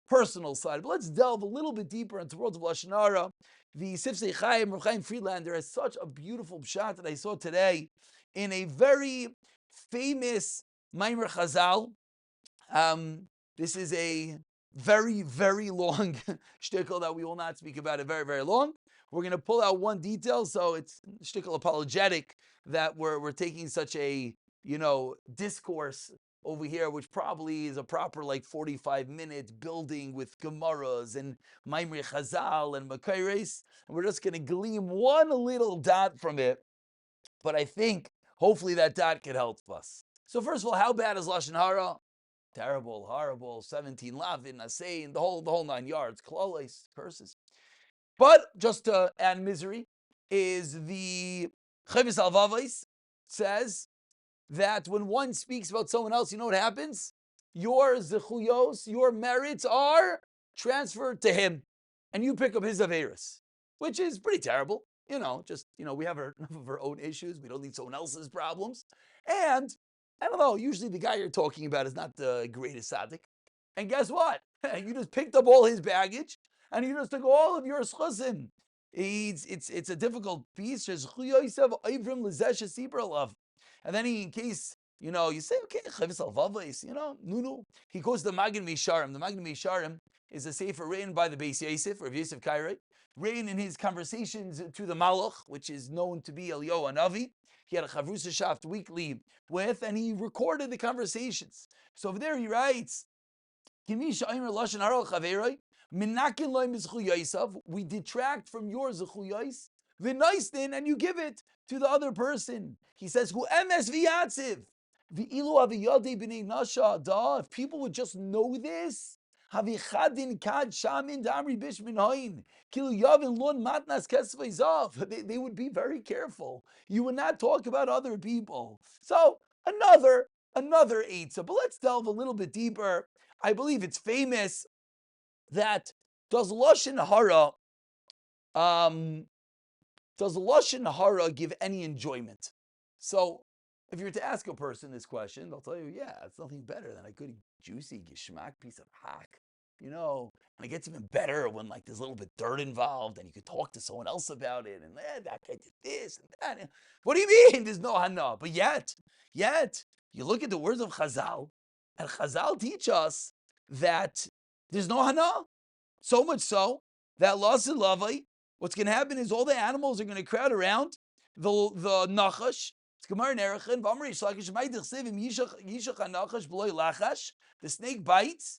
personal side. But let's delve a little bit deeper into the world of Lashon Hara. The Sifsei Chaim, Rav Chaim Friedlander, has such a beautiful pshat that I saw today in a very famous Maimer Chazal. This is a very, very long shtickle that we will not speak about it very, very long. We're going to pull out one detail, so it's shtickle apologetic that we're taking such a, discourse over here, which probably is a proper 45 minutes building with Gemaras and Maimri Chazal and Makaires. And we're just going to glean one little dot from it. But I think hopefully that dot could help us. So first of all, how bad is Lashon Hara? Terrible, horrible, 17 lavin, asein, the whole 9 yards, klolis, curses. But just to add misery, is the Chavis Alvavais says that when one speaks about someone else, you know what happens? Your zechuyos, your merits are transferred to him, and you pick up his averis, which is pretty terrible. We have enough of our own issues. We don't need someone else's problems. And I don't know, usually the guy you're talking about is not the greatest tzaddik. And guess what? You just picked up all his baggage, and you just took all of your schusim. It's a difficult piece. And then in case, you say, okay, Chavis Alvavais, Nunu. He goes to the Magid Misharim. The Magid Misharim is a sefer written by the Beis Yosef, or Yosef Kairei, written in his conversations to the Malach, which is known to be Eliyahu Hanavi. He had a Chavrusa Shaft weekly with, and he recorded the conversations. So over there he writes, we detract from your zechuyos, v'noistin, and you give it to the other person. He says, "Hu emes v'yatziv, v'ilu aviyadei b'nei nasha da." If people would just know this, havichadin kad shamin damri bishmin hain, kilu yavin lon matnas kesveizav. They would be very careful. You would not talk about other people. So another eitzah. But let's delve a little bit deeper. I believe it's famous that does Lashon Hara give any enjoyment? So if you were to ask a person this question, they'll tell you, yeah, it's nothing better than a good juicy geschmack piece of hack. And it gets even better when there's a little bit dirt involved and you could talk to someone else about it and that guy did this and that. What do you mean there's no hana? But yet, you look at the words of Chazal, and Chazal teach us that there's no hana. So much so that Lasid Lavai, what's going to happen is all the animals are going to crowd around the nachash. It's Gemara in Erechim. The snake bites.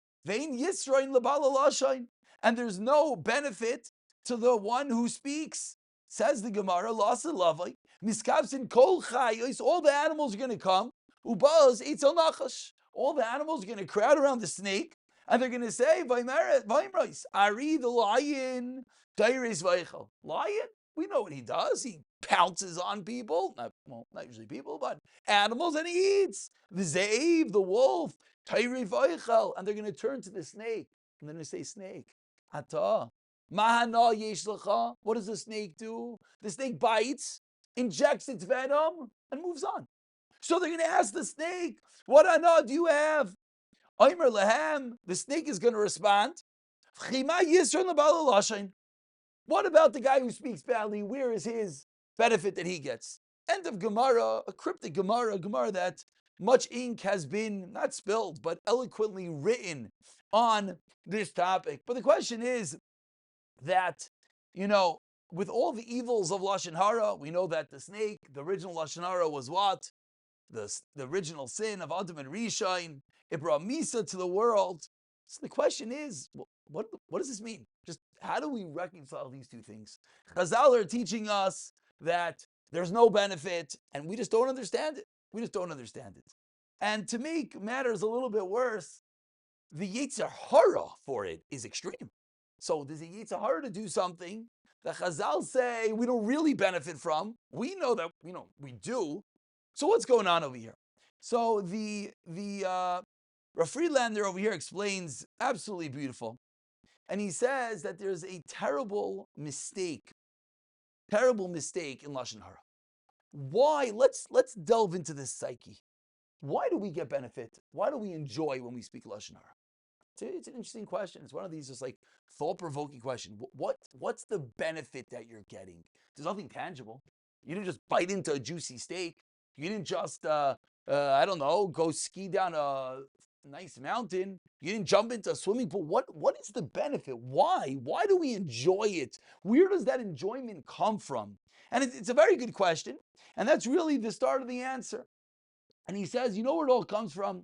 And there's no benefit to the one who speaks. Says the Gemara, Lasid Lavai. Miskabsin kol chayos. All the animals are going to come. Ubaz eitzel nachash. All the animals are going to crowd around the snake, and they're going to say, Vaimrais, Ari the lion, Dairis Vaichel. Lion, we know what he does. He pounces on people, not usually people, but animals, and he eats. The Zaiv, the wolf, Tairi Vaichel. And they're going to turn to the snake, and they're going to say, snake, Ata, Mahana Yesh Lecha. What does the snake do? The snake bites, injects its venom, and moves on. So they're going to ask the snake, what hana do you have? Omer lehem, the snake is going to respond, what about the guy who speaks badly? Where is his benefit that he gets? End of Gemara, a cryptic Gemara, a Gemara that much ink has been, not spilled, but eloquently written on this topic. But the question is that, with all the evils of Lashon Hara, we know that the snake, the original Lashon Hara was what? The original sin of Adam and Rishon. It brought Misa to the world. So the question is, what does this mean? Just how do we reconcile these two things? Chazal are teaching us that there's no benefit, and we just don't understand it. And to make matters a little bit worse, the Yetzer Hara for it is extreme. So there's a Yetzer Hara to do something that Chazal say we don't really benefit from. We know that, we do. So what's going on over here? So the Rav Friedlander over here explains absolutely beautiful. And he says that there's a terrible mistake in Lashon Hara. Why? Let's delve into this psyche. Why do we get benefit? Why do we enjoy when we speak Lashon Hara? It's an interesting question. It's one of these just like thought-provoking questions. What's the benefit that you're getting? There's nothing tangible. You didn't just bite into a juicy steak. You didn't just I don't know, go ski down a nice mountain. You didn't jump into a swimming pool. What is the benefit? Why? Why do we enjoy it? Where does that enjoyment come from? And it's a very good question. And that's really the start of the answer. And he says, you know where it all comes from?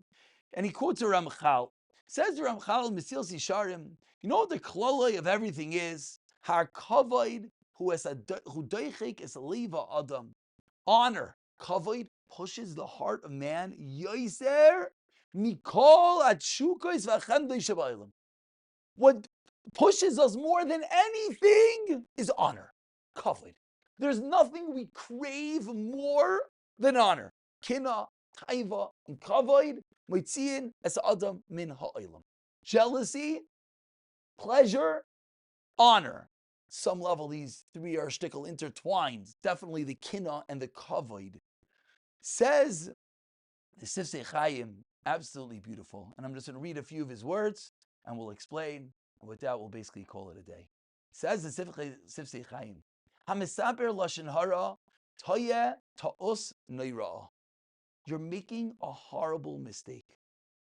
And he quotes a Ramchal. Says the Ramchal in Mesil Sisharim, you know what the kloloi of everything is? Har kavod who doichik es leva adam. Honor. Kavod pushes the heart of man. Yoiser mikol atshukos v'chemdei shabayim. What pushes us more than anything is honor. Kavod. There's nothing we crave more than honor. Kina, taiva, and kavod, moitziin es adam min ha'olam. Jealousy, pleasure, honor. Some level, these three are shtickle intertwined. Definitely the kina and the kavod. Says the Sifsei Chaim, absolutely beautiful. And I'm just going to read a few of his words, and we'll explain. And with that, we'll basically call it a day. Says the Sifsei Chaim, Hamisaber lashon hara toye ta'us neira. You're making a horrible mistake.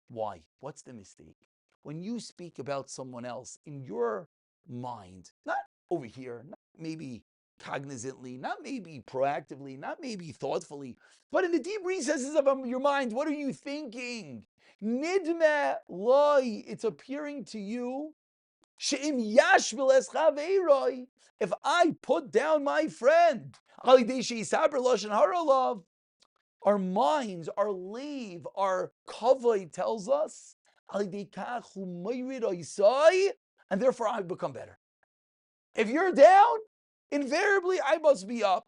Why? What's the mistake? When you speak about someone else in your mind, not over here, not maybe cognizantly, not maybe proactively, not maybe thoughtfully, but in the deep recesses of your mind, what are you thinking? Nidme loy, it's appearing to you. She'im yashbil es chaveiroi, if I put down my friend, our minds, our leave, our kavod tells us, and therefore I become better. If you're down, invariably I must be up.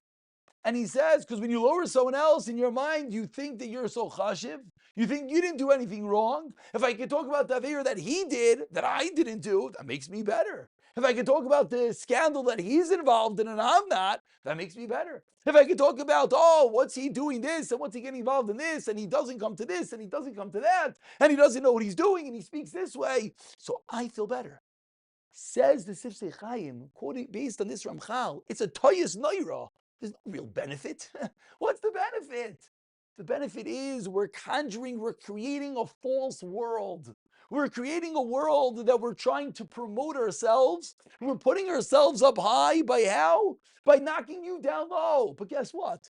And he says, because when you lower someone else in your mind, you think that you're so chashiv. You think you didn't do anything wrong. If I could talk about the aveira that he did, that I didn't do, that makes me better. If I could talk about the scandal that he's involved in and I'm not, that makes me better. If I could talk about, oh, what's he doing this and what's he getting involved in this and he doesn't come to this and he doesn't come to that and he doesn't know what he's doing and he speaks this way, so I feel better. Says the Sifsei Chaim, quoting based on this Ramchal, it's a toyas noira. There's no real benefit. What's the benefit? The benefit is we're creating a false world. We're creating a world that we're trying to promote ourselves. We're putting ourselves up high by how? By knocking you down low. But guess what?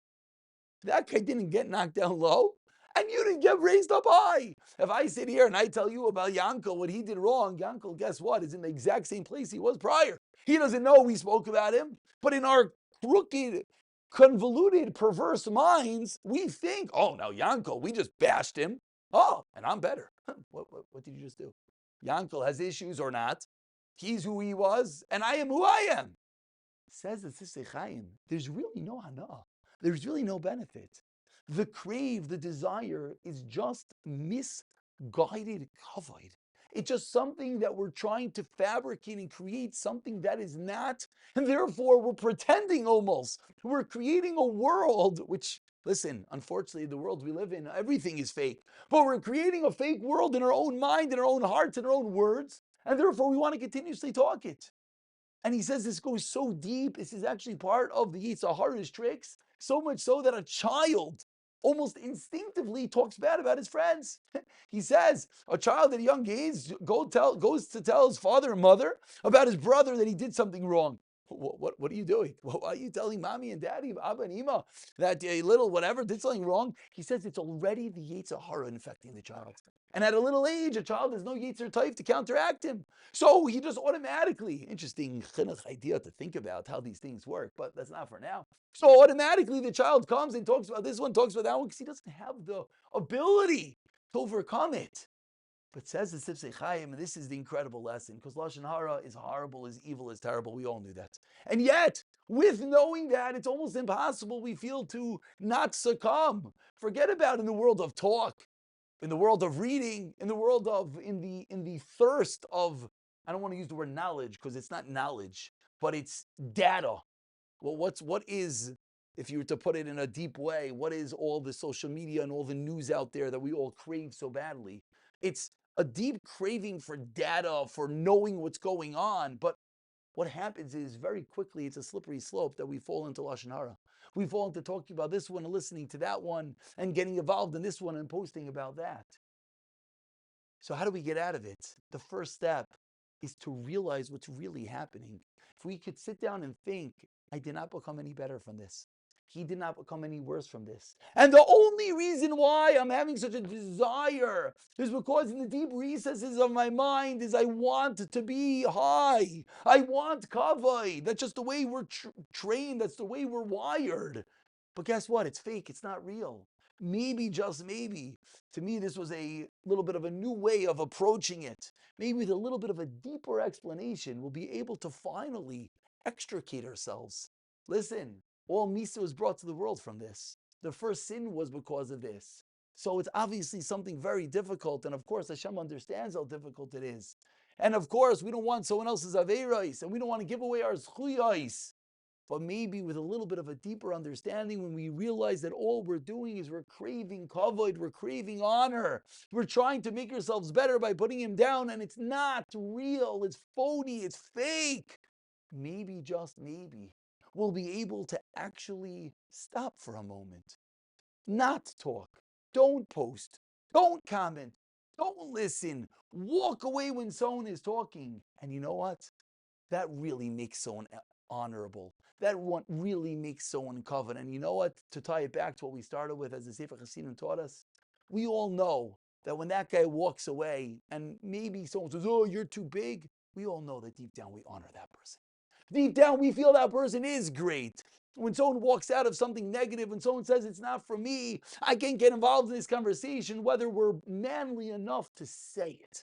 That guy didn't get knocked down low, and you didn't get raised up high. If I sit here and I tell you about Yankel, what he did wrong, Yankel, guess what? Is in the exact same place he was prior. He doesn't know we spoke about him, but in our crooked, convoluted, perverse minds, we think, oh, now Yankel, we just bashed him. Oh, and I'm better. What did you just do? Yankel has issues or not. He's who he was, and I am who I am. Says the Sifsei Chaim, there's really no hana. There's really no benefit. The crave, the desire is just misguided kavod. It's just something that we're trying to fabricate and create something that is not, and therefore we're pretending almost. We're creating a world which, listen, unfortunately, the world we live in, everything is fake. But we're creating a fake world in our own mind, in our own hearts, in our own words, and therefore we want to continuously talk it. And he says this goes so deep. This is actually part of the Yetzer Hara's tricks, so much so that a child almost instinctively talks bad about his friends. He says a child at a young age goes to tell his father and mother about his brother that he did something wrong. What are you doing? Why are you telling mommy and daddy, Abba and Ima, that a little whatever did something wrong? He says it's already the Yetzer Hara infecting the child. And at a little age, a child has no Yetzer type to counteract him. So he just automatically, interesting chinuch idea to think about how these things work, but that's not for now. So automatically the child comes and talks about this one, talks about that one, because he doesn't have the ability to overcome it. But says the Sifsei Chaim, and this is the incredible lesson, because Lashon Hara is horrible, is evil, is terrible. We all knew that. And yet, with knowing that, it's almost impossible, we feel, to not succumb. Forget about in the world of talk, in the world of reading, in the world of, in the thirst of, I don't want to use the word knowledge, because it's not knowledge, but it's data. Well, what is, if you were to put it in a deep way, what is all the social media and all the news out there that we all crave so badly? It's a deep craving for data, for knowing what's going on. But what happens is very quickly it's a slippery slope that we fall into Lashon Hara. We fall into talking about this one and listening to that one and getting involved in this one and posting about that. So how do we get out of it? The first step is to realize what's really happening. If we could sit down and think, I did not become any better from this. He did not become any worse from this. And the only reason why I'm having such a desire is because in the deep recesses of my mind is I want to be high. I want kavod. That's just the way we're trained. That's the way we're wired. But guess what? It's fake. It's not real. Maybe, just maybe, to me, this was a little bit of a new way of approaching it. Maybe with a little bit of a deeper explanation, we'll be able to finally extricate ourselves. Listen, all Misa was brought to the world from this. The first sin was because of this. So it's obviously something very difficult. And of course, Hashem understands how difficult it is. And of course, we don't want someone else's Aveiros, and we don't want to give away our Zchuyos. But maybe with a little bit of a deeper understanding, when we realize that all we're doing is we're craving kavod, we're craving honor, we're trying to make ourselves better by putting him down, and it's not real, it's phony, it's fake. Maybe, just maybe, we'll be able to actually stop for a moment, not talk, don't post, don't comment, don't listen, walk away when someone is talking. And you know what? That really makes someone honorable. That one really makes someone covet. And you know what? To tie it back to what we started with, as the Sefer Chassidim taught us, we all know that when that guy walks away and maybe someone says, oh, you're too big, we all know that deep down we honor that person. Deep down we feel that person is great. When someone walks out of something negative, when someone says it's not for me, I can't get involved in this conversation, whether we're manly enough to say it.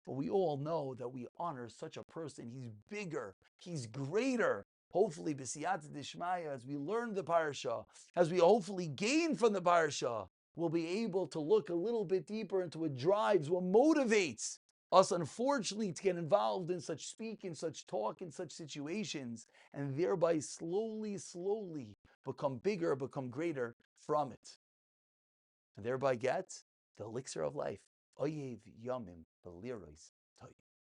But we all know that we honor such a person. He's bigger, he's greater. Hopefully, b'siyata d'shmaya, as we learn the parsha, as we hopefully gain from the parsha, we'll be able to look a little bit deeper into what drives, what motivates us, unfortunately, to get involved in such speak, in such talk, in such situations, and thereby slowly, slowly become bigger, become greater from it. And thereby get the elixir of life. Oyev yamim b'liros